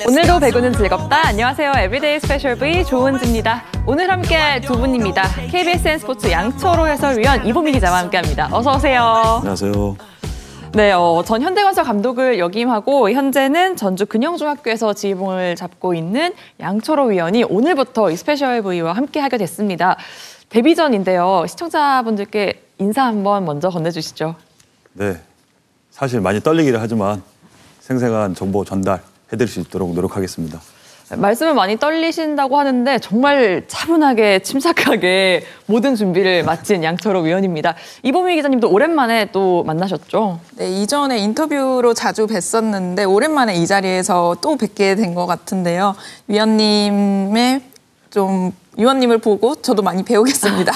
오늘도 배구는 즐겁다. 안녕하세요. 에브리데이 스페셜 V 조은지입니다. 오늘 함께할 두 분입니다. KBSN 스포츠 양철호 해설위원 이보미 기자와 함께합니다. 어서 오세요. 안녕하세요. 네, 전 현대건설 감독을 역임하고 현재는 전주 근영중학교에서 지휘봉을 잡고 있는 양철호 위원이 오늘부터 이 스페셜 V와 함께하게 됐습니다. 데뷔전인데요. 시청자분들께 인사 한번 먼저 건네주시죠. 네, 사실 많이 떨리기를 하지만 생생한 정보 전달해드릴 수 있도록 노력하겠습니다. 말씀을 많이 떨리신다고 하는데 정말 차분하게 침착하게 모든 준비를 마친 양철호 위원입니다. 이보미 기자님도 오랜만에 또 만나셨죠? 네, 이전에 인터뷰로 자주 뵀었는데 오랜만에 이 자리에서 또 뵙게 된 것 같은데요. 위원님을 보고 저도 많이 배우겠습니다.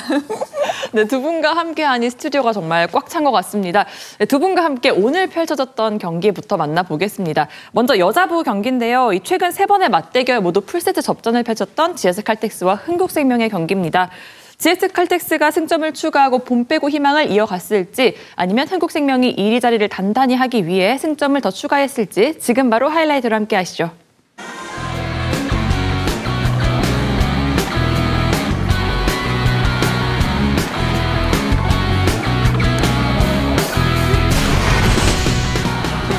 네, 두 분과 함께하니 스튜디오가 정말 꽉 찬 것 같습니다. 네, 두 분과 함께 오늘 펼쳐졌던 경기부터 만나보겠습니다. 먼저 여자부 경기인데요. 최근 3번의 맞대결 모두 풀세트 접전을 펼쳤던 GS칼텍스와 흥국생명의 경기입니다. GS칼텍스가 승점을 추가하고 본 빼고 희망을 이어갔을지 아니면 흥국생명이 1위 자리를 단단히 하기 위해 승점을 더 추가했을지 지금 바로 하이라이트로 함께 하시죠.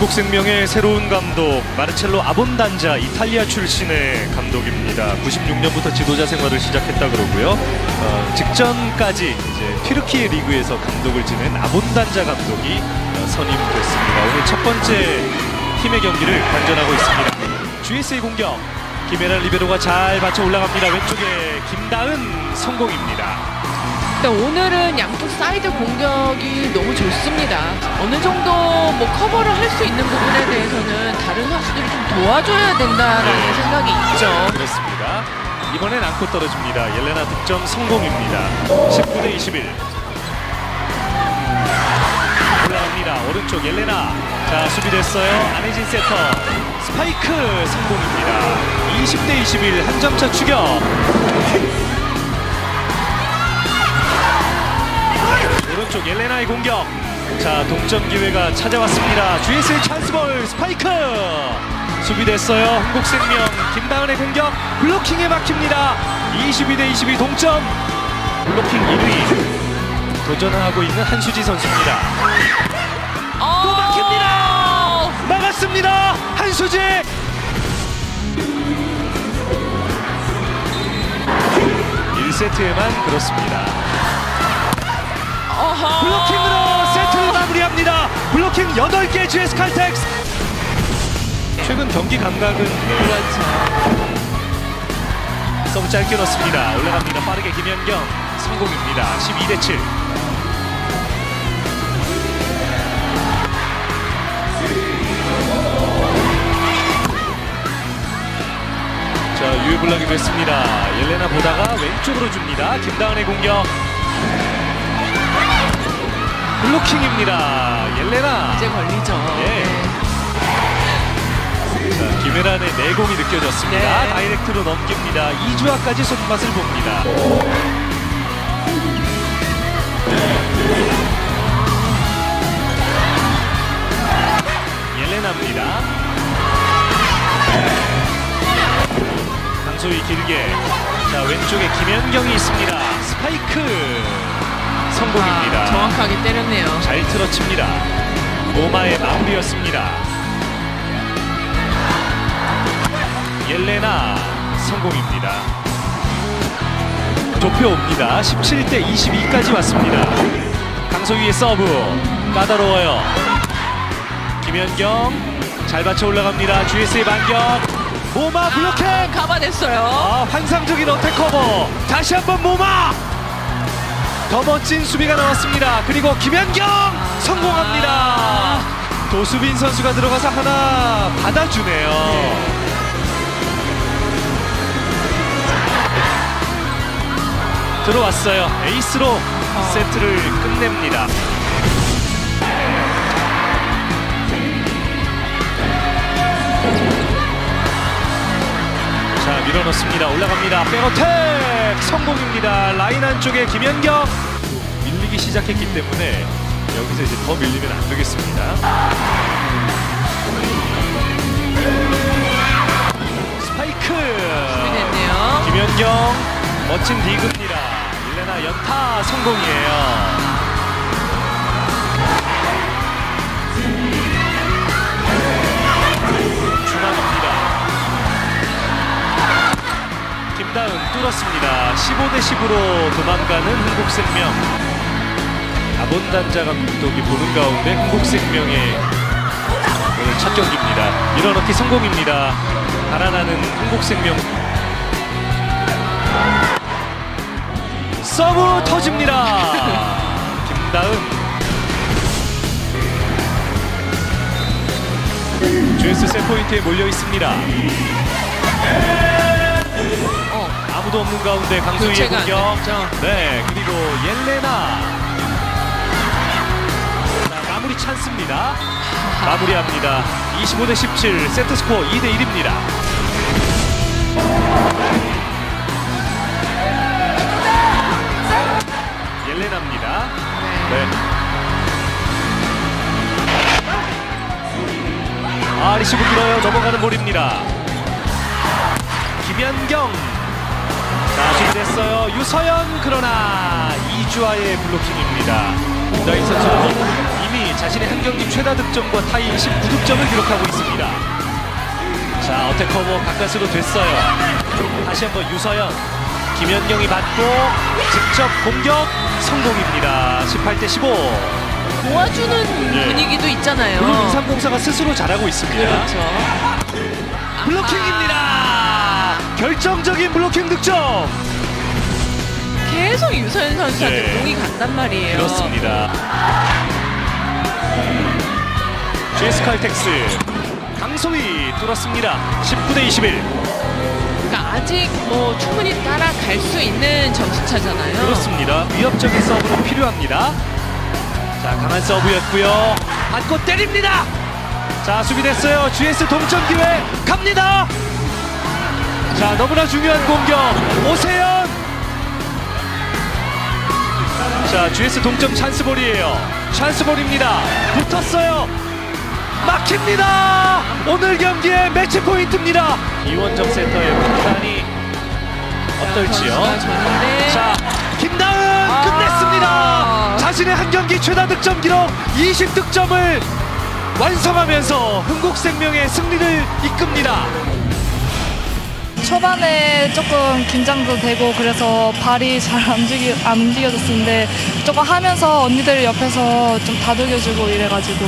흥국생명의 새로운 감독 마르첼로 아본단자 이탈리아 출신의 감독입니다. 96년부터 지도자 생활을 시작했다 그러고요. 직전까지 이제 튀르키예 리그에서 감독을 지낸 아본단자 감독이 선임됐습니다. 오늘 첫 번째 팀의 경기를 관전하고 있습니다. GS의 공격 김혜란 리베로가 잘 받쳐 올라갑니다. 왼쪽에 김다은 성공입니다. 오늘은 양쪽 사이드 공격이 너무 좋습니다. 어느 정도 커버를 할 수 있는 부분에 대해서는 다른 선수들이 좀 도와줘야 된다라는 생각이 있죠. 그렇습니다. 이번엔 안고 떨어집니다. 옐레나 득점 성공입니다. 19대 21. 올라갑니다. 오른쪽 옐레나. 자, 수비됐어요. 안혜진 세터. 스파이크 성공입니다. 20대 21 한 점차 추격. 오른쪽 옐레나의 공격. 자, 동점 기회가 찾아왔습니다. GS의 찬스볼 스파이크. 수비됐어요. 흥국생명 김다은의 공격. 블로킹에 막힙니다. 22대 22 동점. 블로킹 1위 도전하고 있는 한수지 선수입니다. 또 막힙니다. 막았습니다. 한수지. (1세트에만) 그렇습니다. 블로킹으로 세트를 마무리합니다. 블로킹 8개 GS칼텍스. 최근 경기 감각은 그렇죠. 서브 짧게 넣습니다. 올라갑니다. 빠르게 김연경 성공입니다. 12대 7. 자, 유효블락이 됐습니다. 옐레나 보다가 왼쪽으로 줍니다. 김다은의 공격. 블로킹입니다. 옐레나. 이제 걸리죠. 예. 자, 김혜란의 내공이 느껴졌습니다. 네. 다이렉트로 넘깁니다. 이주아까지 손맛을 봅니다. 옐레나입니다. 강소희 길게. 자, 왼쪽에 김연경이 있습니다. 스파이크. 성공입니다. 정확하게 때렸네요. 잘 틀어칩니다. 모마의 마무리였습니다. 옐레나 성공입니다. 좁혀옵니다. 17대 22까지 왔습니다. 강소희의 서브 까다로워요. 김연경 잘 받쳐 올라갑니다. GS의 반격. 모마 블로킹. 가봐냈어요. 환상적인 어택 커버. 다시 한번 모마. 더 멋진 수비가 나왔습니다. 그리고 김연경 성공합니다. 도수빈 선수가 들어가서 하나 받아주네요. 들어왔어요. 에이스로 세트를 끝냅니다. 자, 밀어넣습니다. 올라갑니다. 백어택 성공입니다. 라인 안쪽에 김연경. 밀리기 시작했기 때문에 여기서 이제 더 밀리면 안 되겠습니다. 김연경 멋진 디그입니다. 일레나 연타 성공이에요. 중앙입니다. 김다은 뚫었습니다. 15대 10으로 도망가는 흥국생명. 아본단자 감독이 보는 가운데 흥국생명의 오늘 첫 경기입니다. 밀어넣기 성공입니다. 달아나는 흥국생명. 서브 터집니다. 김다은. GS 세포인트에 몰려 있습니다. 아무도 없는 가운데 강소희의 교체가 안 공격. 됐죠. 네, 그리고 옐레나. 자, 마무리 찬스입니다. 마무리합니다. 25대 17, 세트 스코어 2대 1입니다. 옐레나입니다. 네. 리시브 길어요. 넘어가는 볼입니다. 김연경. 자, 준비됐어요. 유서연. 그러나 이주아의 블로킹입니다. 김다인 선수는 이미 자신의 한 경기 최다 득점과 타이 19득점을 기록하고 있습니다. 자, 어택커버 가까스로 됐어요. 다시 한번 유서연. 김연경이 받고 직접 공격 성공입니다. 18대 15. 도와주는 네. 분위기도 있잖아요. 그리고 2304가 스스로 잘하고 있습니다. 그렇죠. 블로킹입니다. 결정적인 블로킹 득점. 계속 유서연 선수한테 네. 공이 간단 말이에요. 그렇습니다. GS 칼텍스 강소희 뚫었습니다. 19대 21. 그러니까 아직 뭐 충분히 따라갈 수 있는 점수차잖아요. 그렇습니다. 위협적인 서브로 필요합니다. 자, 강한 서브였고요. 받고 때립니다. 자, 수비됐어요. GS 동점 기회 갑니다. 자, 너무나 중요한 공격. 오세연. 자, GS 동점 찬스볼이에요. 찬스볼입니다. 붙었어요. 막힙니다. 오늘 경기의 매치 포인트입니다. 이원정 센터의 판단이 어떨지요? 선수가 좋은데. 자, 김다은 끝냈습니다. 자신의 한 경기 최다 득점 기록 20득점을 완성하면서 흥국생명의 승리를 이끕니다. 초반에 조금 긴장도 되고 그래서 발이 잘 안 움직여졌었는데 조금 하면서 언니들 옆에서 좀 다독여주고 이래가지고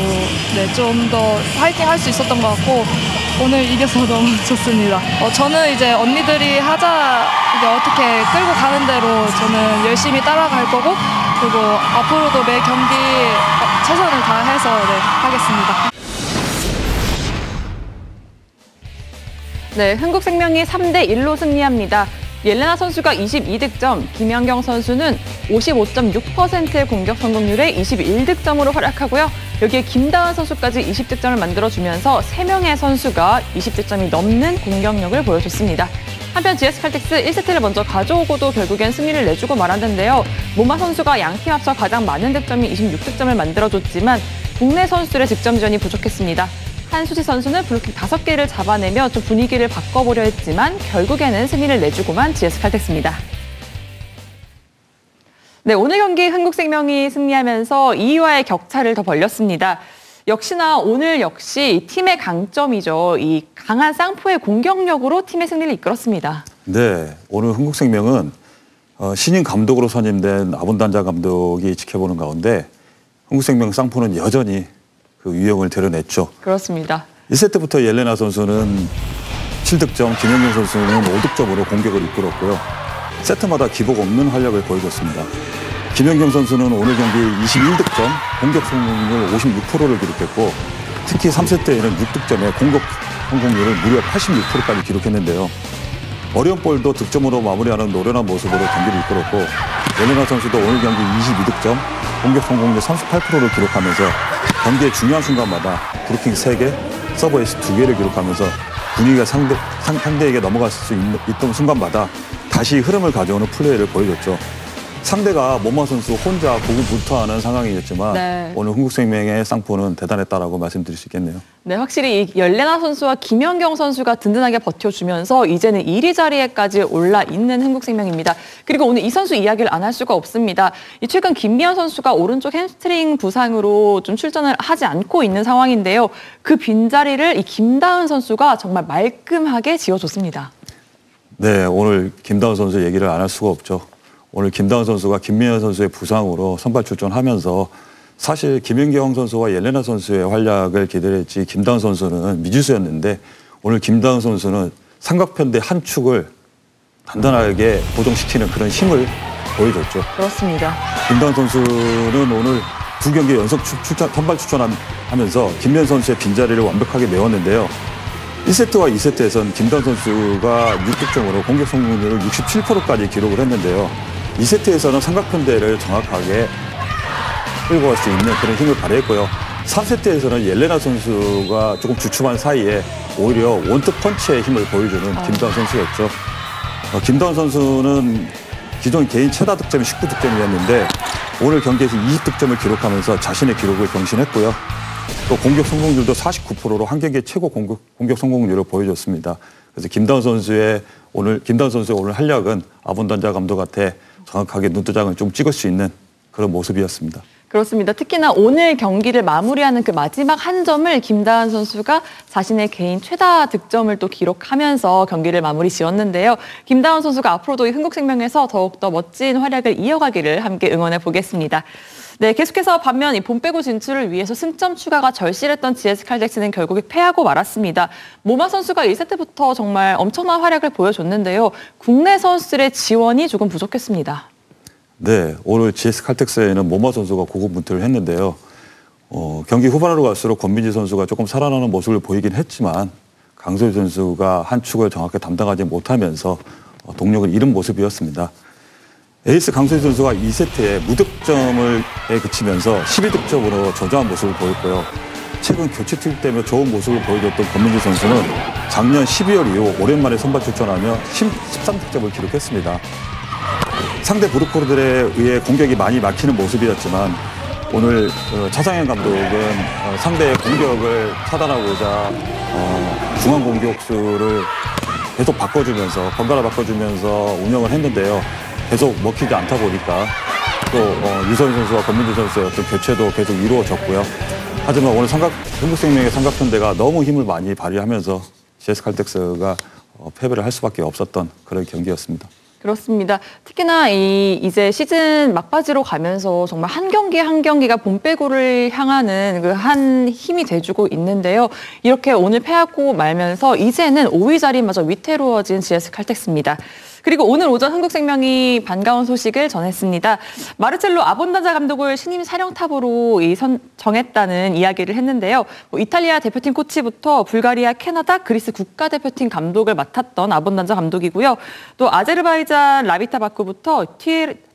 네, 좀 더 파이팅 할 수 있었던 것 같고 오늘 이겨서 너무 좋습니다. 저는 이제 언니들이 하자 이제 어떻게 끌고 가는 대로 저는 열심히 따라갈 거고 그리고 앞으로도 매 경기 최선을 다해서 네, 하겠습니다. 네, 흥국생명이 3대 1로 승리합니다. 옐레나 선수가 22득점, 김연경 선수는 55.6%의 공격 성공률에 21득점으로 활약하고요. 여기에 김다은 선수까지 20득점을 만들어주면서 3명의 선수가 20득점이 넘는 공격력을 보여줬습니다. 한편 GS 칼텍스 1세트를 먼저 가져오고도 결국엔 승리를 내주고 말았는데요. 모마 선수가 양팀 합쳐 가장 많은 득점인 26득점을 만들어줬지만 국내 선수들의 득점 지원이 부족했습니다. 한수지 선수는 블로킹 5개를 잡아내며 좀 분위기를 바꿔보려 했지만 결국에는 승리를 내주고만 GS 칼텍스입니다. 네, 오늘 경기 흥국생명이 승리하면서 2위와의 격차를 더 벌렸습니다. 역시나 오늘 역시 팀의 강점이죠. 이 강한 쌍포의 공격력으로 팀의 승리를 이끌었습니다. 네, 오늘 흥국생명은 신인 감독으로 선임된 아본단자 감독이 지켜보는 가운데 흥국생명 쌍포는 여전히 그 유형을 드러냈죠. 그렇습니다. 1세트부터 옐레나 선수는 7득점, 김연경 선수는 5득점으로 공격을 이끌었고요. 세트마다 기복 없는 활약을 보여줬습니다. 김연경 선수는 오늘 경기 21득점, 공격 성공률 56%를 기록했고 특히 3세트에는 6득점에 공격 성공률을 무려 86%까지 기록했는데요. 어려운 볼도 득점으로 마무리하는 노련한 모습으로 경기를 이끌었고 옐레나 선수도 오늘 경기 22득점, 공격 성공률 38%를 기록하면서 경기의 중요한 순간마다 브로킹 3개, 서브 에이스 2개를 기록하면서 분위기가 상대에게 넘어갈 수 있던 순간마다 다시 흐름을 가져오는 플레이를 보여줬죠. 상대가 모마 선수 혼자 고군분투하는 상황이었지만 네. 오늘 흥국생명의 쌍포는 대단했다라고 말씀드릴 수 있겠네요. 네, 확실히 이 열레나 선수와 김연경 선수가 든든하게 버텨주면서 이제는 1위 자리에까지 올라 있는 흥국생명입니다. 그리고 오늘 이 선수 이야기를 안 할 수가 없습니다. 최근 김미연 선수가 오른쪽 햄스트링 부상으로 좀 출전을 하지 않고 있는 상황인데요. 그 빈자리를 이 김다은 선수가 정말 말끔하게 지어줬습니다. 네, 오늘 김다은 선수 얘기를 안 할 수가 없죠. 오늘 김다은 선수가 김미연 선수의 부상으로 선발 출전하면서 사실 김연경 선수와 옐레나 선수의 활약을 기대했지 김다은 선수는 미지수였는데 오늘 김다은 선수는 삼각편대 한 축을 단단하게 고정시키는 그런 힘을 보여줬죠. 그렇습니다. 김다은 선수는 오늘 2경기 연속 선발 출전하면서 김미연 선수의 빈자리를 완벽하게 메웠는데요. 1세트와 2세트에서는 김다은 선수가 6득점으로 공격 성공률을 67%까지 기록을 했는데요. 2세트에서는 삼각편대를 정확하게 끌고 갈 수 있는 그런 힘을 발휘했고요. 3세트에서는 옐레나 선수가 조금 주춤한 사이에 오히려 원투 펀치의 힘을 보여주는 김다은 선수였죠. 김다은 선수는 기존 개인 최다 득점이 19득점이었는데 오늘 경기에서 20득점을 기록하면서 자신의 기록을 경신했고요. 또 공격 성공률도 49%로 한 경기의 최고 공격 성공률을 보여줬습니다. 그래서 김다은 선수의 오늘 활약은 아본단자 감독한테 정확하게 눈도장을 좀 찍을 수 있는 그런 모습이었습니다. 그렇습니다. 특히나 오늘 경기를 마무리하는 그 마지막 한 점을 김다은 선수가 자신의 개인 최다 득점을 또 기록하면서 경기를 마무리 지었는데요. 김다은 선수가 앞으로도 이 흥국생명에서 더욱더 멋진 활약을 이어가기를 함께 응원해 보겠습니다. 네, 계속해서 반면 이 본배구 진출을 위해서 승점 추가가 절실했던 GS 칼텍스는 결국에 패하고 말았습니다. 모마 선수가 1세트부터 정말 엄청난 활약을 보여줬는데요. 국내 선수들의 지원이 조금 부족했습니다. 네, 오늘 GS 칼텍스에는 모마 선수가 고군분투를 했는데요. 경기 후반으로 갈수록 권민지 선수가 조금 살아나는 모습을 보이긴 했지만 강소희 선수가 한 축을 정확히 담당하지 못하면서 동력을 잃은 모습이었습니다. 에이스 강소희 선수가 2세트에 무득점에 그치면서 12득점으로 저조한 모습을 보였고요. 최근 교체 투입 때문에 좋은 모습을 보여줬던 권민지 선수는 작년 12월 이후 오랜만에 선발 출전하며 13득점을 기록했습니다. 상대 브루코르들에 의해 공격이 많이 막히는 모습이었지만 오늘 차상현 감독은 상대의 공격을 차단하고자 중앙 공격수를 계속 바꿔주면서 번갈아 바꿔주면서 운영을 했는데요. 계속 먹히지 않다 보니까 또 유선 선수와 권민지 선수의 어떤 교체도 계속 이루어졌고요. 하지만 오늘 흥국생명의 삼각편대가 너무 힘을 많이 발휘하면서 GS 칼텍스가 패배를 할 수밖에 없었던 그런 경기였습니다. 그렇습니다. 특히나 이제 시즌 막바지로 가면서 정말 한 경기 한 경기가 본배구를 향하는 그 한 힘이 돼주고 있는데요. 이렇게 오늘 패하고 말면서 이제는 5위 자리마저 위태로워진 GS 칼텍스입니다. 그리고 오늘 오전 흥국생명이 반가운 소식을 전했습니다. 마르첼로 아본단자 감독을 신임 사령탑으로 정했다는 이야기를 했는데요. 이탈리아 대표팀 코치부터 불가리아, 캐나다, 그리스 국가대표팀 감독을 맡았던 아본단자 감독이고요. 또 아제르바이잔 라비타 바쿠부터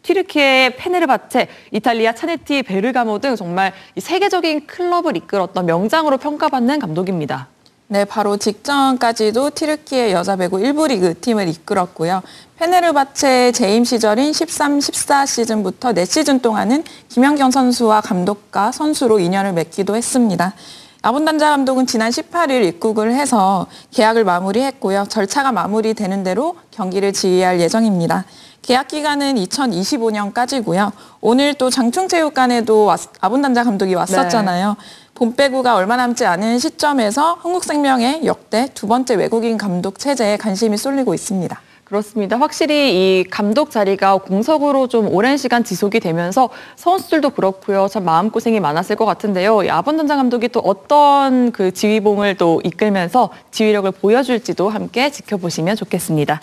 튀르키예 페네르바체, 이탈리아 차네티 베르가모 등 정말 세계적인 클럽을 이끌었던 명장으로 평가받는 감독입니다. 네, 바로 직전까지도 튀르키예 여자 배구 1부 리그 팀을 이끌었고요. 페네르바체 재임 시절인 13-14 시즌부터 4시즌 동안은 김연경 선수와 감독과 선수로 인연을 맺기도 했습니다. 아본단자 감독은 지난 18일 입국을 해서 계약을 마무리했고요. 절차가 마무리되는 대로 경기를 지휘할 예정입니다. 계약 기간은 2025년까지고요. 오늘 또 장충체육관에도 아본단자 감독이 왔었잖아요. 네. 본배구가 얼마 남지 않은 시점에서 흥국생명의 역대 2번째 외국인 감독 체제에 관심이 쏠리고 있습니다. 그렇습니다. 확실히 이 감독 자리가 공석으로 좀 오랜 시간 지속이 되면서 선수들도 그렇고요. 참 마음고생이 많았을 것 같은데요. 아본단자 감독이 또 어떤 그 지휘봉을 또 이끌면서 지휘력을 보여줄지도 함께 지켜보시면 좋겠습니다.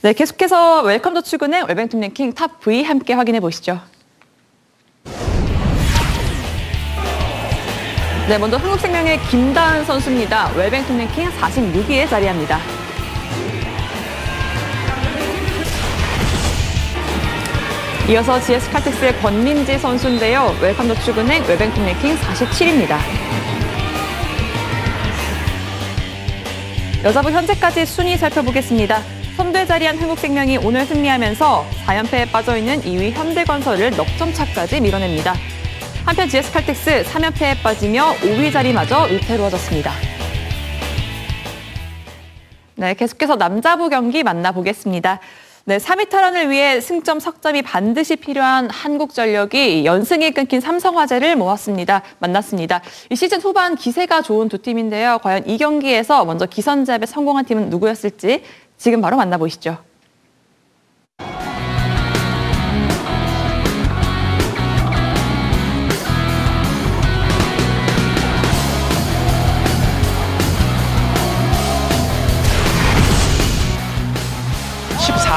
네, 계속해서 웰컴 더 출근의 웰뱅팀 랭킹 탑 V 함께 확인해 보시죠. 네, 먼저 흥국생명의 김다은 선수입니다. 웰뱅팀 랭킹 46위에 자리합니다. 이어서 GS 칼텍스의 권민지 선수인데요. 웰컴 더 출근행 웰뱅팀 랭킹 47위입니다. 여자부 현재까지 순위 살펴보겠습니다. 선두에 자리한 흥국생명이 오늘 승리하면서 4연패에 빠져있는 2위 현대건설을 넉 점 차까지 밀어냅니다. 한편 GS칼텍스 3연패에 빠지며 5위 자리마저 위태로워졌습니다. 네, 계속해서 남자부 경기 만나보겠습니다. 네, 3위 탈환을 위해 승점 석점이 반드시 필요한 한국전력이 연승이 끊긴 삼성화재를 만났습니다. 이 시즌 후반 기세가 좋은 두 팀인데요. 과연 이 경기에서 먼저 기선제압에 성공한 팀은 누구였을지 지금 바로 만나보시죠.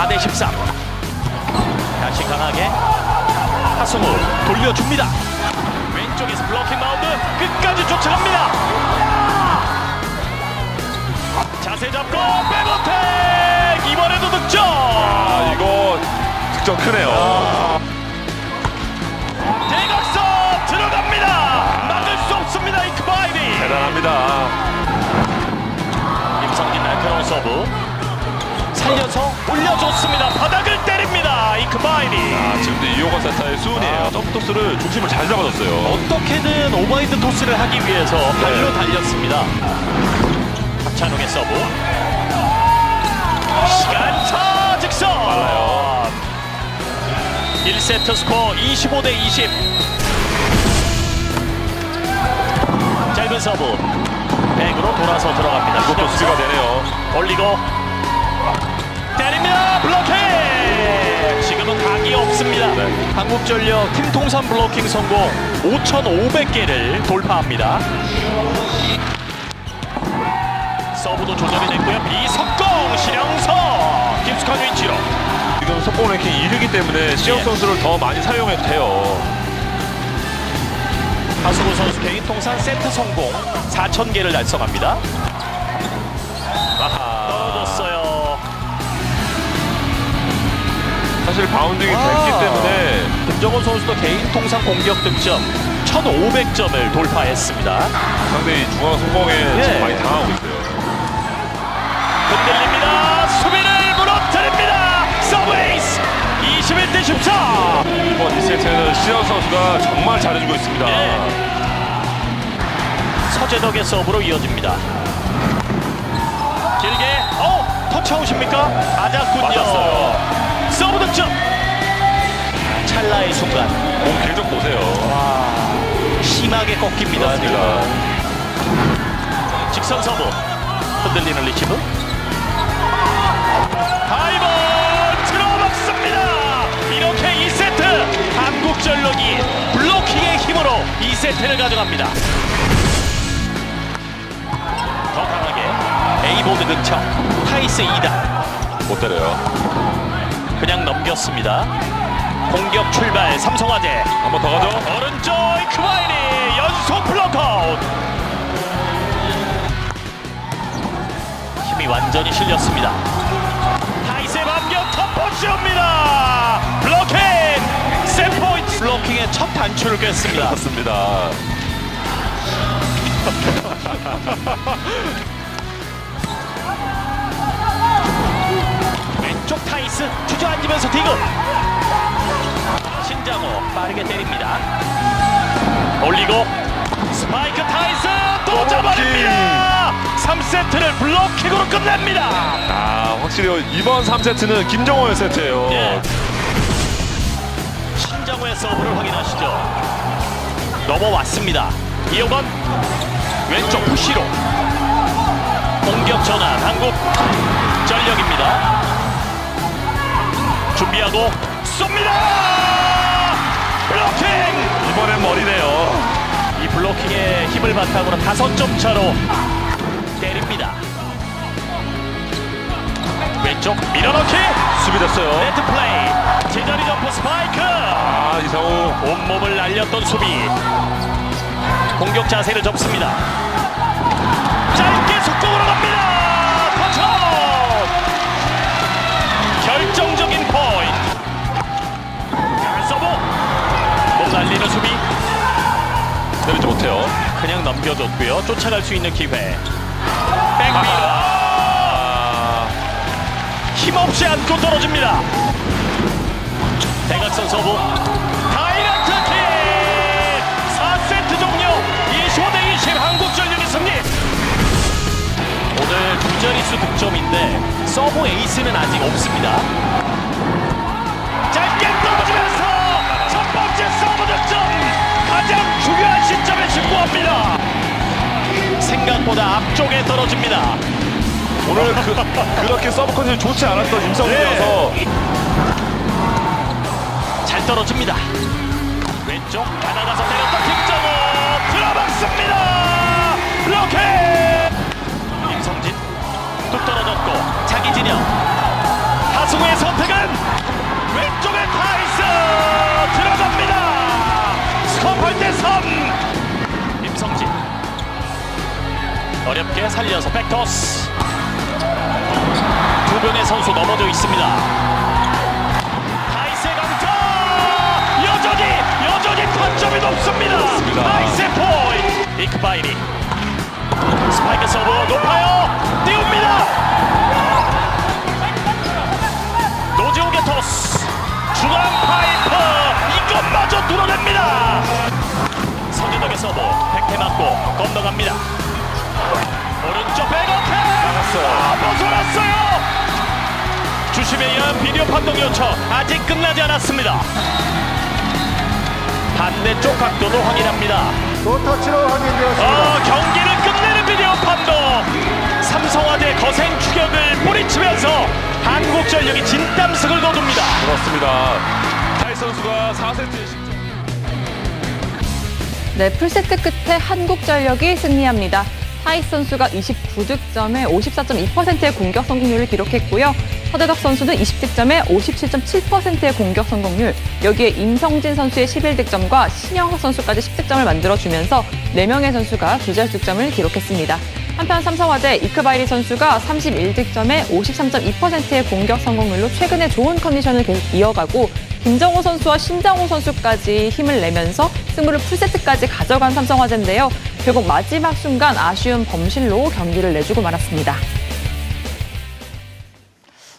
대 13. 다시 강하게 하승우 돌려줍니다. 왼쪽에서 블로킹 마운드 끝까지 쫓아갑니다. 자세 잡고 백어택 이번에도 득점. 이거 득점 크네요. 대각선 들어갑니다. 막을 수 없습니다. 이크바이비. 대단합니다. 임성진 날카로운 서브 살려서 올려줬습니다. 바닥을 때립니다. 이크바이비. 지금도 이호건 세타의 수훈이에요. 점프 토스를 중심을 잘 잡아줬어요. 어떻게든 오버헤드 토스를 하기 위해서 발로 달렸습니다. 박찬웅의 서브. 시간차 직선. 빨라요. 1세트 스코어 25대 20. 짧은 서브. 백으로 돌아서 들어갑니다. 이것도 수비가 되네요. 올리고 때립니다. 블로킹. 지금은 각이 없습니다. 네. 한국전력 팀 통산 블로킹 성공 5,500개를 돌파합니다. 서브도 조절이 됐고요. 비석공 신영석 깊숙한 위치로. 지금 속공 랭킹 1위기 때문에 시영 선수를 더 많이 사용해도 돼요. 하승우 선수 개인 통산 세트 성공 4,000개를 달성합니다. 떨어졌어요. 사실 바운딩이 됐기 때문에 김정훈 선수도 개인 통산 공격 득점 1,500점을 돌파했습니다. 상대히 중앙 속공에 지금 많이 당하고 있어요. 흔들립니다. 수비를 무너뜨립니다. 서브에이스 21대 14. 이번 2세트에는 시영 선수가 정말 잘해주고 있습니다. 서재덕의 서브로 이어집니다. 길게 터치아웃입니까? 맞았군요. 맞았어요. 서브 득점. 찰나의 순간 공 길 좀 보세요. 심하게 꺾입니다. 맞습니다. 직선 서브. 흔들리는 리치브. 다이버 들어맞습니다. 이렇게 2세트 한국전력이 블로킹의 힘으로 2세트를 가져갑니다. 더 강하게 A보드 등청 타이스 2단 못 때려요. 그냥 넘겼습니다. 공격 출발 삼성화재. 한 번 더 가죠. 오른쪽 이크바이니 연속 블록아웃. 힘이 완전히 실렸습니다. 타이스의 반격 톱포시옵니다. 블로킹 셋포인트. 블로킹의 첫 단추를 꿰습니다. 맞습니다. 왼쪽 타이스 주저앉으면서 디그. 신장호 빠르게 때립니다. 올리고 스파이크 타이스 또 잡아냅니다. 3세트를 블로킹으로 끝냅니다. 확실히 이번 3세트는 김정호의 세트예요. 신장호의 서브를 확인하시죠. 넘어왔습니다. 이호건 왼쪽 푸시로 공격 전환 한국 전력입니다. 준비하고 쏩니다. 블로킹. 이번엔 머리네요. 이 블로킹의 힘을 바탕으로 5점 차로 때립니다. 왼쪽 밀어넣기. 수비됐어요. 네트 플레이. 제자리 점프 스파이크. 이상우 온몸을 날렸던 수비. 공격 자세를 접습니다. 짧게 속공으로 갑니다. 터치아웃. 결정적인 포인트. 강한 서브. 몸 날리는 수비. 내리지 못해요. 그냥 넘겨줬고요. 쫓아갈 수 있는 기회. 백미러. 힘을 토스 안고 떨어집니다. 대각선 서브 다이렉트 킥! 4세트 종료 25대20 한국전력의 승리. 오늘 두 자릿수 득점인데 서브 에이스는 아직 없습니다. 짧게 떨어지면서 첫 번째 서브 득점! 가장 중요한 시점에 직구합니다. 생각보다 앞쪽에 떨어집니다. 오늘 그렇게 서브 컨디션이 좋지 않았던 임성진이어서 잘 떨어집니다. 왼쪽 가나가서 때렸던 김정호 들어봤습니다. 로켓! 임성진 뚝 떨어졌고 자기 진영 하승우의 선택은 왼쪽에 타이스 들어갑니다. 스코어 8대3. 임성진 어렵게 살려서 백토스. 두 명의 선수 넘어져 있습니다. 타이스의 강타 여전히 타점이 높습니다. 타이스의 포인트. 이크바이리 스파이크 서브 높아요. 띄웁니다. 노지욱의 토스 중앙 파이프 이것마저 뚫어냅니다. 서재덕의 서브 백태 맞고 건너갑니다. 오른쪽 백어택 벗어났어요. 주심에 의한 비디오 판독 요청 아직 끝나지 않았습니다. 반대쪽 각도도 확인합니다. 노터치로 확인되었습니다. 경기를 끝내는 비디오 판독. 삼성화재 거센 추격을 뿌리치면서 한국전력이 진땀승을 거둡니다. 그렇습니다. 타이스 선수가 4세트에 네, 풀세트 끝에 한국전력이 승리합니다. 타이스 선수가 29득점에 54.2%의 공격 성공률을 기록했고요. 서재덕 선수는 20득점에 57.7%의 공격 성공률, 여기에 임성진 선수의 11득점과 신영석 선수까지 10득점을 만들어주면서 4명의 선수가 두 자릿수 득점을 기록했습니다. 한편 삼성화재 이크바이리 선수가 31득점에 53.2%의 공격 성공률로 최근에 좋은 컨디션을 계속 이어가고 김정호 선수와 신정호 선수까지 힘을 내면서 승부를 풀세트까지 가져간 삼성화재인데요. 결국 마지막 순간 아쉬운 범실로 경기를 내주고 말았습니다.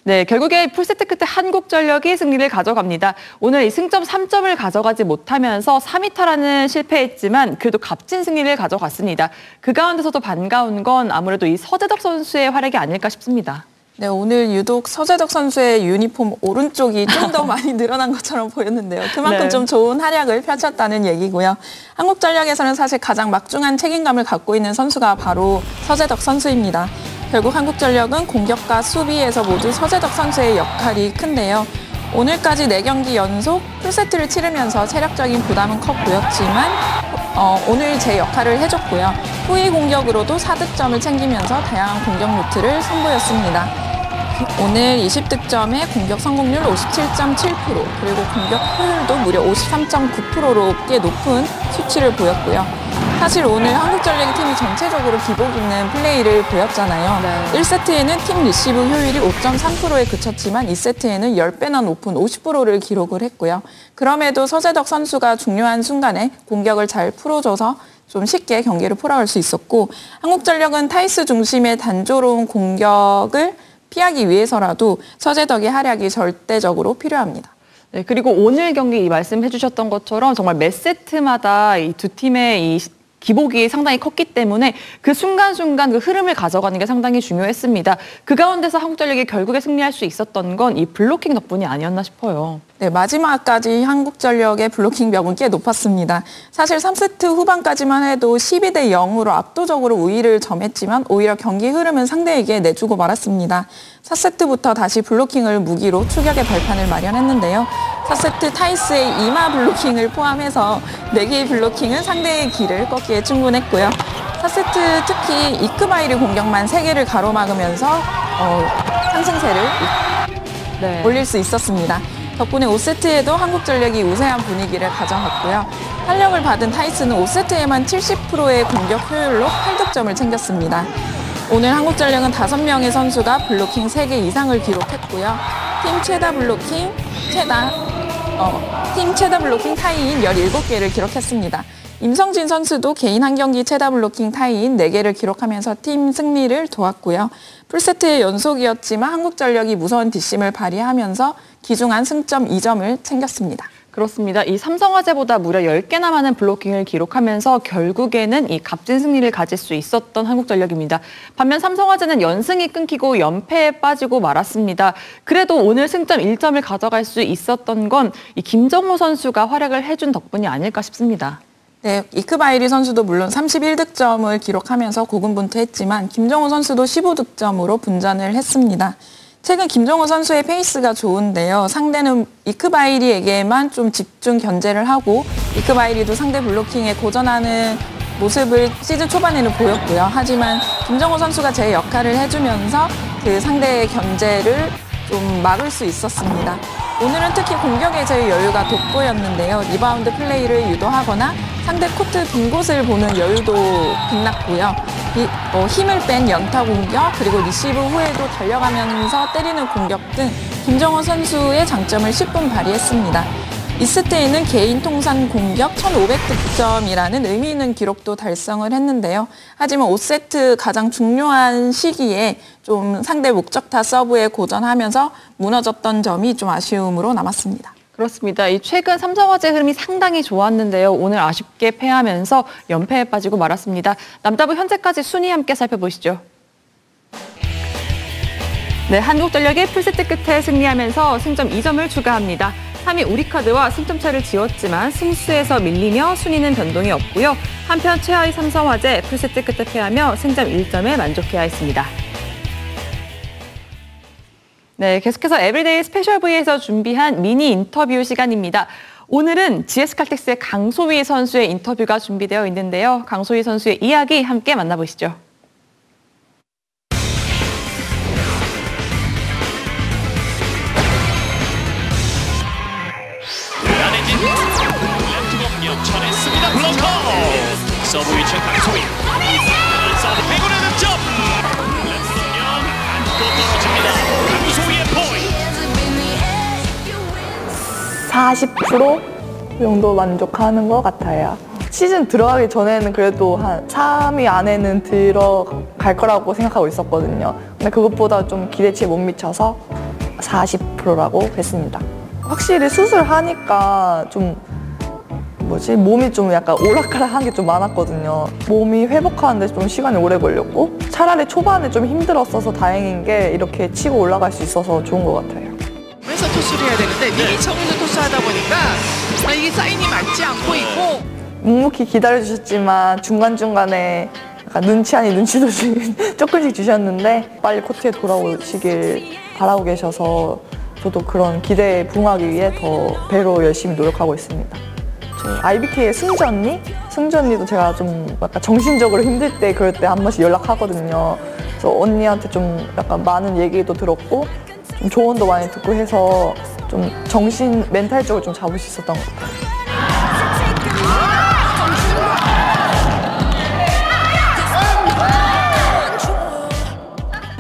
네, 결국에 풀세트 끝에 한국전력이 승리를 가져갑니다. 오늘 이 승점 3점을 가져가지 못하면서 3위타라는 실패했지만 그래도 값진 승리를 가져갔습니다. 그 가운데서도 반가운 건 아무래도 이 서재덕 선수의 활약이 아닐까 싶습니다. 네, 오늘 유독 서재덕 선수의 유니폼 오른쪽이 좀 더 많이 늘어난 것처럼 보였는데요. 그만큼 네. 좀 좋은 활약을 펼쳤다는 얘기고요. 한국전력에서는 사실 가장 막중한 책임감을 갖고 있는 선수가 바로 서재덕 선수입니다. 결국 한국전력은 공격과 수비에서 모두 서재덕 선수의 역할이 큰데요. 오늘까지 4경기 연속 풀세트를 치르면서 체력적인 부담은 커 보였지만 오늘 제 역할을 해줬고요. 후위 공격으로도 4득점을 챙기면서 다양한 공격 루트를 선보였습니다. 오늘 20득점에 공격 성공률 57.7%, 그리고 공격 효율도 무려 53.9%로 꽤 높은 수치를 보였고요. 사실 오늘 한국전력의 팀이 전체적으로 기복 있는 플레이를 보였잖아요. 네. 1세트에는 팀 리시브 효율이 5.3%에 그쳤지만 2세트에는 10배나 높은 50%를 기록을 했고요. 그럼에도 서재덕 선수가 중요한 순간에 공격을 잘 풀어줘서 좀 쉽게 경기를 풀어갈 수 있었고, 한국전력은 타이스 중심의 단조로운 공격을 피하기 위해서라도 서재덕의 활약이 절대적으로 필요합니다. 네, 그리고 오늘 경기 이 말씀해 주셨던 것처럼 정말 매 세트마다 이 두 팀의 이 기복이 상당히 컸기 때문에 그 순간순간 그 흐름을 가져가는 게 상당히 중요했습니다. 그 가운데서 한국전력이 결국에 승리할 수 있었던 건 이 블로킹 덕분이 아니었나 싶어요. 네, 마지막까지 한국전력의 블로킹 벽은 꽤 높았습니다. 사실 3세트 후반까지만 해도 12대 0으로 압도적으로 우위를 점했지만 오히려 경기 흐름은 상대에게 내주고 말았습니다. 4세트부터 다시 블로킹을 무기로 추격의 발판을 마련했는데요. 4세트 타이스의 이마 블로킹을 포함해서 4개의 블로킹은 상대의 길을 꺾기에 충분했고요. 4세트 특히 이크바이리 공격만 3개를 가로막으면서 상승세를 올릴 수 있었습니다. 덕분에 5세트에도 한국전력이 우세한 분위기를 가져갔고요. 탄력을 받은 타이스는 5세트에만 70%의 공격 효율로 8득점을 챙겼습니다. 오늘 한국전력은 5명의 선수가 블로킹 3개 이상을 기록했고요. 팀 최다 블로킹 타이인 17개를 기록했습니다. 임성진 선수도 개인 한 경기 최다 블로킹 타이인 4개를 기록하면서 팀 승리를 도왔고요. 풀세트의 연속이었지만 한국전력이 무서운 뒷심을 발휘하면서 귀중한 승점 2점을 챙겼습니다. 그렇습니다. 이 삼성화재보다 무려 10개나 많은 블로킹을 기록하면서 결국에는 이 값진 승리를 가질 수 있었던 한국전력입니다. 반면 삼성화재는 연승이 끊기고 연패에 빠지고 말았습니다. 그래도 오늘 승점 1점을 가져갈 수 있었던 건 이 김정호 선수가 활약을 해준 덕분이 아닐까 싶습니다. 네, 이크바이리 선수도 물론 31득점을 기록하면서 고군분투했지만 김정호 선수도 15득점으로 분전을 했습니다. 최근 김정호 선수의 페이스가 좋은데요. 상대는 이크바이리에게만 좀 집중 견제를 하고 이크바이리도 상대 블로킹에 고전하는 모습을 시즌 초반에는 보였고요. 하지만 김정호 선수가 제 역할을 해주면서 그 상대의 견제를 좀 막을 수 있었습니다. 오늘은 특히 공격에 제 여유가 돋보였는데요. 리바운드 플레이를 유도하거나 상대 코트 빈 곳을 보는 여유도 빛났고요. 힘을 뺀 연타 공격 그리고 리시브 후에도 달려가면서 때리는 공격 등 김정호 선수의 장점을 10분 발휘했습니다. 이스트에는 개인 통산 공격 1,500득점이라는 의미 있는 기록도 달성을 했는데요. 하지만 5세트 가장 중요한 시기에 좀 상대 목적타 서브에 고전하면서 무너졌던 점이 좀 아쉬움으로 남았습니다. 그렇습니다. 이 최근 삼성화재 흐름이 상당히 좋았는데요. 오늘 아쉽게 패하면서 연패에 빠지고 말았습니다. 남자부 현재까지 순위 함께 살펴보시죠. 네, 한국전력이 풀세트 끝에 승리하면서 승점 2점을 추가합니다. 3위 우리카드와 승점차를 지웠지만 승수에서 밀리며 순위는 변동이 없고요. 한편 최하위 삼성화재 풀세트 끝에 패하며 승점 1점에 만족해야 했습니다. 네, 계속해서 에브리데이 스페셜 V에서 준비한 미니 인터뷰 시간입니다. 오늘은 GS칼텍스의 강소희 선수의 인터뷰가 준비되어 있는데요. 강소희 선수의 이야기 함께 만나보시죠. 안혜진 랩트 공격 쳐냈습니다. 블로커 서브 위치 강소희 서브 배구의 득점 랩트 공격 안고 떨어집니다. 강소희의 포인트 40% 정도 만족하는 것 같아요. 시즌 들어가기 전에는 그래도 한 3위 안에는 들어갈 거라고 생각하고 있었거든요. 근데 그것보다 좀 기대치에 못 미쳐서 40%라고 했습니다. 확실히 수술하니까 좀 몸이 좀 약간 오락가락한 게 좀 많았거든요. 몸이 회복하는데 좀 시간이 오래 걸렸고 차라리 초반에 좀 힘들었어서 다행인 게 이렇게 치고 올라갈 수 있어서 좋은 것 같아요. 그래서 토스를 해야 되는데 미리 처음부터 토스하다 보니까 이게 사인이 맞지 않고 있고 묵묵히 기다려주셨지만 중간중간에 약간 눈치 아닌 눈치도 조금씩 주셨는데 빨리 코트에 돌아오시길 바라고 계셔서 저도 그런 기대에 부응하기 위해 더 배로 열심히 노력하고 있습니다. IBK의 승주 언니도 제가 좀 약간 정신적으로 힘들 때 그럴 때 한 번씩 연락하거든요. 그래서 언니한테 좀 약간 많은 얘기도 들었고 좀 조언도 많이 듣고 해서 좀 멘탈적으로 좀 잡을 수 있었던 것 같아요.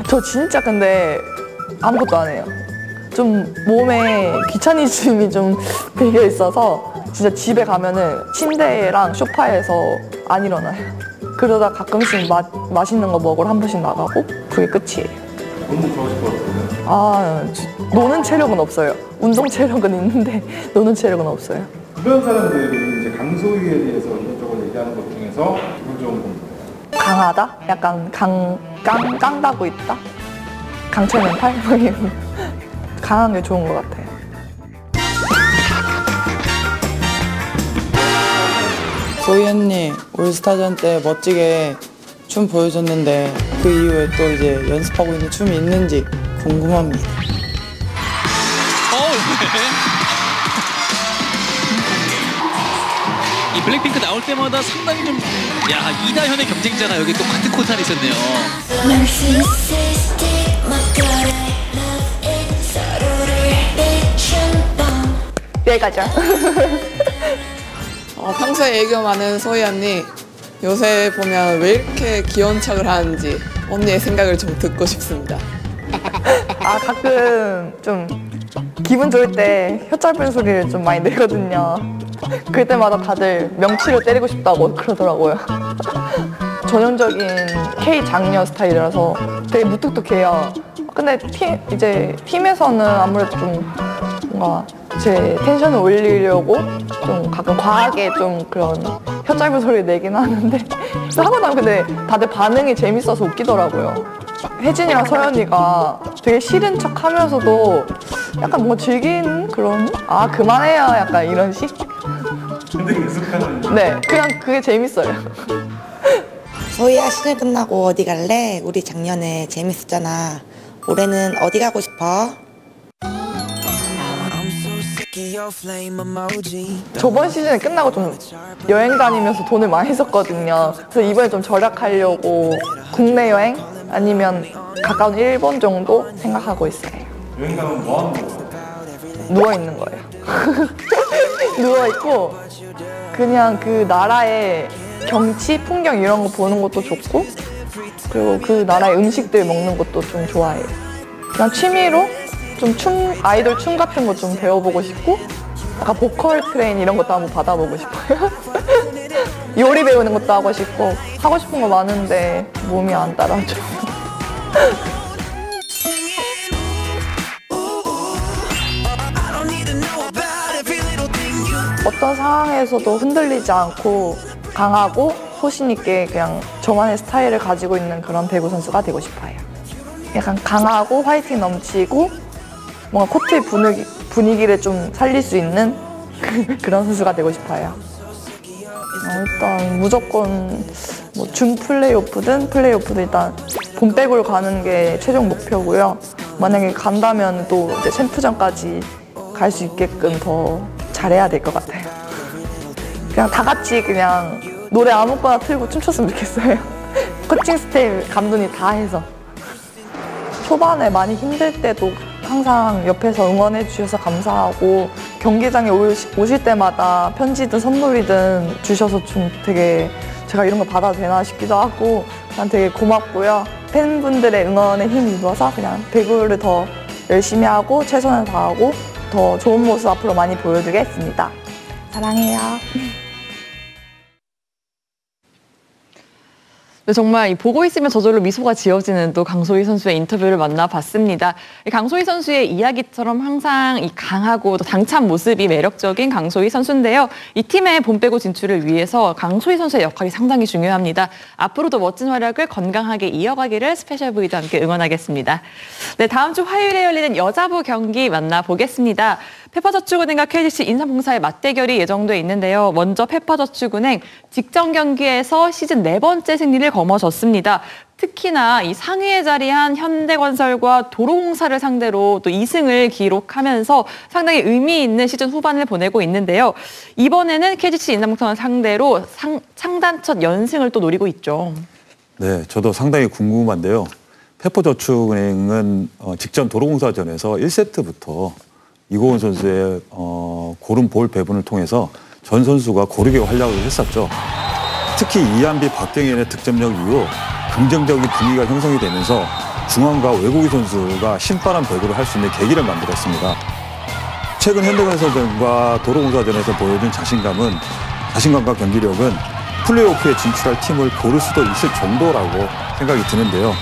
저 진짜 근데 아무것도 안 해요. 좀 몸에 귀차니즘이 좀 배겨 있어서 진짜 집에 가면은 침대랑 소파에서 안 일어나요. 그러다 가끔씩 맛있는 거 먹으러 한 번씩 나가고 그게 끝이에요. 너무 좋아하실 것 같아요. 노는 체력은 없어요. 운동 체력은 있는데 노는 체력은 없어요. 주변 사람들이 이제 강소희에 대해서 이것저것 얘기하는 것 중에서 기분 좋은 건 뭐예요? 강하다? 약간 깡다고 있다? 강철 멘탈? 강한 게 좋은 것 같아요. 소희 언니 올스타전 때 멋지게 춤 보여줬는데 그 이후에 또 이제 연습하고 있는 춤이 있는지 궁금합니다. 이 블랙핑크 나올 때마다 상당히 좀 이다현의 경쟁자가 여기 또 같은 코트 안에 있었네요. 여기까지요. 평소에 애교 많은 소희 언니 요새 보면 왜 이렇게 귀여운 척을 하는지 언니의 생각을 좀 듣고 싶습니다. 가끔 좀 기분 좋을 때 혀 짧은 소리를 좀 많이 내거든요. 그때마다 다들 명치를 때리고 싶다고 그러더라고요. 전형적인 K 장녀 스타일이라서 되게 무뚝뚝해요. 근데 팀에서는 아무래도 좀 뭔가 제 텐션을 올리려고 좀 가끔 과하게 좀 그런 혀 짧은 소리 내긴 하는데 하고 나면 근데 다들 반응이 재밌어서 웃기더라고요. 혜진이랑 서연이가 되게 싫은 척 하면서도 약간 뭔가 즐기는 그런 아 그만해요 약간 이런 식? 근데 계속하는 네 그냥 그게 재밌어요. 소희야 시즌 끝나고 어디 갈래? 우리 작년에 재밌었잖아. 올해는 어디 가고 싶어? 저번 시즌에 끝나고 좀 여행 다니면서 돈을 많이 썼거든요. 그래서 이번에 좀 절약하려고 국내 여행 아니면 가까운 일본 정도 생각하고 있어요. 여행 가면 뭐 하는 거예요? 누워 있는 거예요. 누워 있고 그냥 그 나라의 경치, 풍경 이런 거 보는 것도 좋고 그리고 그 나라의 음식들 먹는 것도 좀 좋아해요. 그냥 취미로 좀 아이돌 춤 같은 거 좀 배워보고 싶고 약간 보컬 트레인 이런 것도 한번 받아보고 싶어요. 요리 배우는 것도 하고 싶고 하고 싶은 거 많은데 몸이 안 따라줘요. 어떤 상황에서도 흔들리지 않고 강하고 소신 있게 그냥 저만의 스타일을 가지고 있는 그런 배구 선수가 되고 싶어요. 약간 강하고 화이팅 넘치고 뭔가 코트의 분위기를 좀 살릴 수 있는 그런 선수가 되고 싶어요. 일단 무조건 뭐 준 플레이오프든 일단 본백으로 가는 게 최종 목표고요. 만약에 간다면 또 이제 챔프전까지 갈 수 있게끔 더 잘해야 될 것 같아요. 그냥 다 같이 그냥 노래 아무거나 틀고 춤췄으면 좋겠어요. 코칭 스텝 감독님 다 해서. 초반에 많이 힘들 때도 항상 옆에서 응원해 주셔서 감사하고 경기장에 오실 때마다 편지든 선물이든 주셔서 좀 되게 제가 이런 거 받아도 되나 싶기도 하고 난 되게 고맙고요. 팬분들의 응원에 힘입어서 그냥 배구를 더 열심히 하고 최선을 다하고 더 좋은 모습 앞으로 많이 보여드리겠습니다. 사랑해요. 네, 정말 보고 있으면 저절로 미소가 지어지는 또 강소희 선수의 인터뷰를 만나봤습니다. 강소희 선수의 이야기처럼 항상 이 강하고 또 당찬 모습이 매력적인 강소희 선수인데요. 이 팀의 본배구 진출을 위해서 강소희 선수의 역할이 상당히 중요합니다. 앞으로도 멋진 활약을 건강하게 이어가기를 스페셜 V도 함께 응원하겠습니다. 네, 다음 주 화요일에 열리는 여자부 경기 만나보겠습니다. 페퍼저축은행과 KGC 인삼공사의 맞대결이 예정돼 있는데요. 먼저 페퍼저축은행 직전 경기에서 시즌 4번째 승리를 거머쥐었습니다. 특히나 이 상위에 자리한 현대건설과 도로공사를 상대로 또 2승을 기록하면서 상당히 의미 있는 시즌 후반을 보내고 있는데요. 이번에는 KGC 인삼공사를 상대로 창단 첫 연승을 또 노리고 있죠. 네, 저도 상당히 궁금한데요. 페퍼저축은행은 직전 도로공사전에서 1세트부터 이고은 선수의 고른 볼 배분을 통해서 전 선수가 고르게 활약을 했었죠. 특히 이한비, 박경현의 득점력 이후 긍정적인 분위기가 형성이 되면서 중앙과 외국인 선수가 신바람 배구를 할 수 있는 계기를 만들었습니다. 최근 현대건설전과 도로공사전에서 보여준 자신감과 경기력은 플레이오프에 진출할 팀을 고를 수도 있을 정도라고 생각이 드는데요.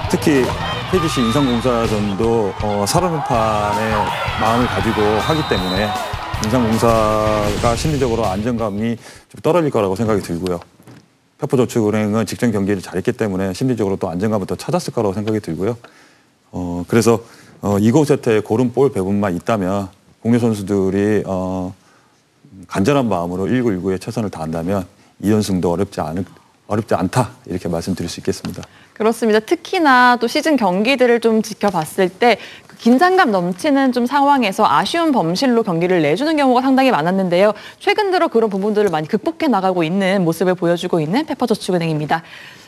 특히 KGC 인삼공사전도 살아남판의 마음을 가지고 하기 때문에 인삼공사가 심리적으로 안정감이 좀 떨어질 거라고 생각이 들고요. 페퍼저축은행은 직전 경기를 잘했기 때문에 심리적으로 또 안정감을 더 찾았을 거라고 생각이 들고요. 그래서 이곳에 고른 볼 배분만 있다면 공유 선수들이 간절한 마음으로 1919에 최선을 다한다면 2연승도 어렵지 않다 이렇게 말씀드릴 수 있겠습니다. 그렇습니다. 특히나 또 시즌 경기들을 좀 지켜봤을 때 그 긴장감 넘치는 좀 상황에서 아쉬운 범실로 경기를 내주는 경우가 상당히 많았는데요. 최근 들어 그런 부분들을 많이 극복해 나가고 있는 모습을 보여주고 있는 페퍼저축은행입니다.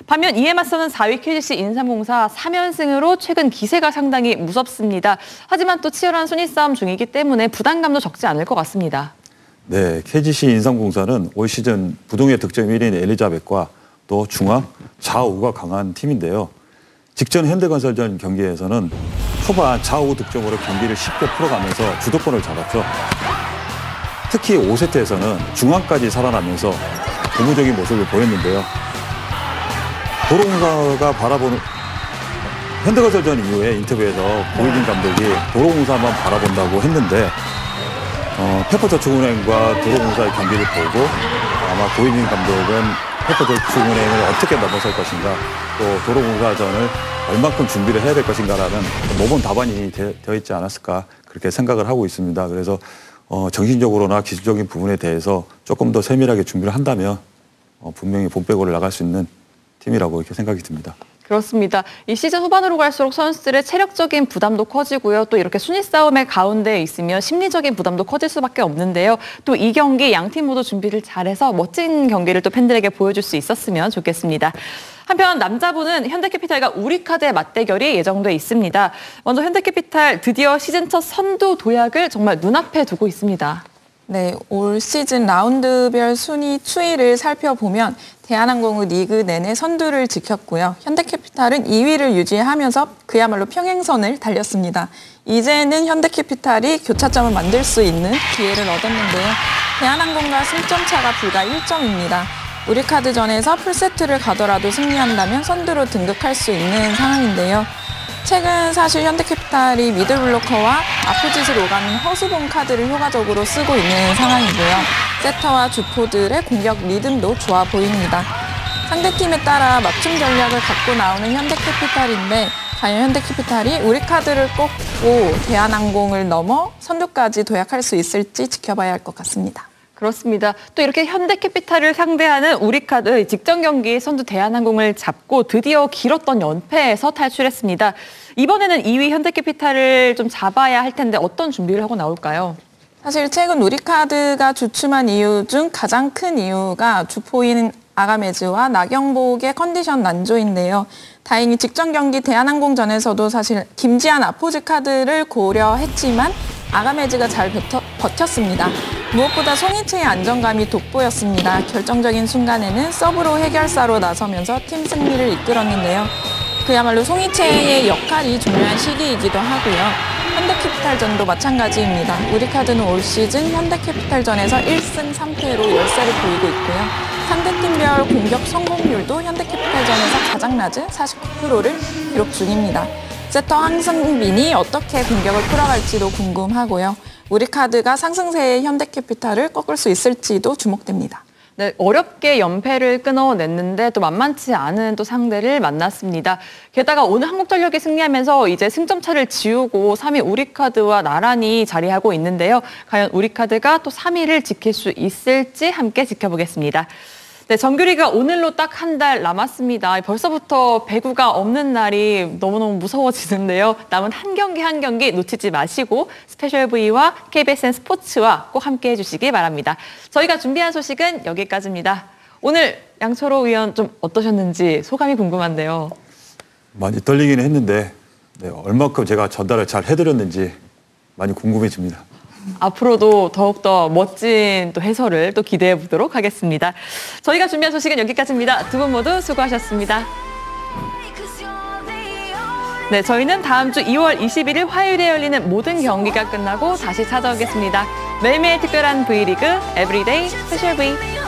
반면 이에 맞서는 4위 KGC 인삼공사 3연승으로 최근 기세가 상당히 무섭습니다. 하지만 또 치열한 순위 싸움 중이기 때문에 부담감도 적지 않을 것 같습니다. 네, KGC 인삼공사는 올 시즌 부동의 득점 1위인 엘리자벳과 또 중앙, 좌우가 강한 팀인데요. 직전 현대건설전 경기에서는 초반 좌우 득점으로 경기를 쉽게 풀어가면서 주도권을 잡았죠. 특히 5세트에서는 중앙까지 살아나면서 고무적인 모습을 보였는데요. 도로공사가 바라보는 현대건설전 이후에 인터뷰에서 고이진 감독이 도로공사만 바라본다고 했는데 페퍼저축은행과 도로공사의 경기를 보고 아마 고이진 감독은 페퍼저축은행을 어떻게 넘어설 것인가 또 도로공사전을 얼만큼 준비를 해야 될 것인가라는 모범 답안이 되어 있지 않았을까 그렇게 생각을 하고 있습니다. 그래서 정신적으로나 기술적인 부분에 대해서 조금 더 세밀하게 준비를 한다면 분명히 본배구를 나갈 수 있는 팀이라고 이렇게 생각이 듭니다. 그렇습니다. 이 시즌 후반으로 갈수록 선수들의 체력적인 부담도 커지고요. 또 이렇게 순위 싸움의 가운데에 있으면 심리적인 부담도 커질 수밖에 없는데요. 또 이 경기 양팀 모두 준비를 잘해서 멋진 경기를 또 팬들에게 보여줄 수 있었으면 좋겠습니다. 한편 남자부는 현대캐피탈과 우리카드의 맞대결이 예정돼 있습니다. 먼저 현대캐피탈 드디어 시즌 첫 선두 도약을 정말 눈앞에 두고 있습니다. 네, 올 시즌 라운드별 순위 추이를 살펴보면 대한항공은 리그 내내 선두를 지켰고요. 현대캐피탈은 2위를 유지하면서 그야말로 평행선을 달렸습니다. 이제는 현대캐피탈이 교차점을 만들 수 있는 기회를 얻었는데요. 대한항공과 승점 차가 불과 1점입니다. 우리카드전에서 풀세트를 가더라도 승리한다면 선두로 등극할 수 있는 상황인데요. 최근 사실 현대캐피탈이 미들블로커와 아포짓을 오가는 허수봉 카드를 효과적으로 쓰고 있는 상황이고요. 세터와 주포들의 공격 리듬도 좋아 보입니다. 상대팀에 따라 맞춤 전략을 갖고 나오는 현대캐피탈인데 과연 현대캐피탈이 우리카드를 꺾고 대한항공을 넘어 선두까지 도약할 수 있을지 지켜봐야 할 것 같습니다. 그렇습니다. 또 이렇게 현대캐피탈을 상대하는 우리카드 직전 경기 선두 대한항공을 잡고 드디어 길었던 연패에서 탈출했습니다. 이번에는 2위 현대캐피탈을 좀 잡아야 할 텐데 어떤 준비를 하고 나올까요? 사실 최근 우리카드가 주춤한 이유 중 가장 큰 이유가 주포인 아가메즈와 나경복의 컨디션 난조인데요. 다행히 직전 경기 대한항공전에서도 사실 김지한 아포즈 카드를 고려했지만 아가메즈가 잘 버텼습니다. 무엇보다 송이채의 안정감이 돋보였습니다. 결정적인 순간에는 서브로 해결사로 나서면서 팀 승리를 이끌었는데요. 그야말로 송이채의 역할이 중요한 시기이기도 하고요. 현대캐피탈전도 마찬가지입니다. 우리카드는 올 시즌 현대캐피탈전에서 1승 3패로 열세를 보이고 있고요. 상대팀별 공격 성공률도 현대캐피탈전에서 가장 낮은 49%를 기록 중입니다. 세터 황성빈이 어떻게 공격을 풀어갈지도 궁금하고요. 우리카드가 상승세의 현대캐피탈을 꺾을 수 있을지도 주목됩니다. 네, 어렵게 연패를 끊어냈는데 또 만만치 않은 또 상대를 만났습니다. 게다가 오늘 한국전력이 승리하면서 이제 승점차를 지우고 3위 우리카드와 나란히 자리하고 있는데요. 과연 우리카드가 또 3위를 지킬 수 있을지 함께 지켜보겠습니다. 네, 정규리그가 오늘로 딱 한 달 남았습니다. 벌써부터 배구가 없는 날이 너무너무 무서워지는데요. 남은 한 경기 한 경기 놓치지 마시고 스페셜 V와 KBSN 스포츠와 꼭 함께해 주시기 바랍니다. 저희가 준비한 소식은 여기까지입니다. 오늘 양철호 위원 좀 어떠셨는지 소감이 궁금한데요. 많이 떨리긴 했는데 얼마큼 제가 전달을 잘 해드렸는지 많이 궁금해집니다. 앞으로도 더욱더 멋진 또 해설을 또 기대해 보도록 하겠습니다. 저희가 준비한 소식은 여기까지입니다. 두 분 모두 수고하셨습니다. 네, 저희는 다음 주 2월 21일 화요일에 열리는 모든 경기가 끝나고 다시 찾아오겠습니다. 매일매일 특별한 V리그 에브리데이 스페셜 V.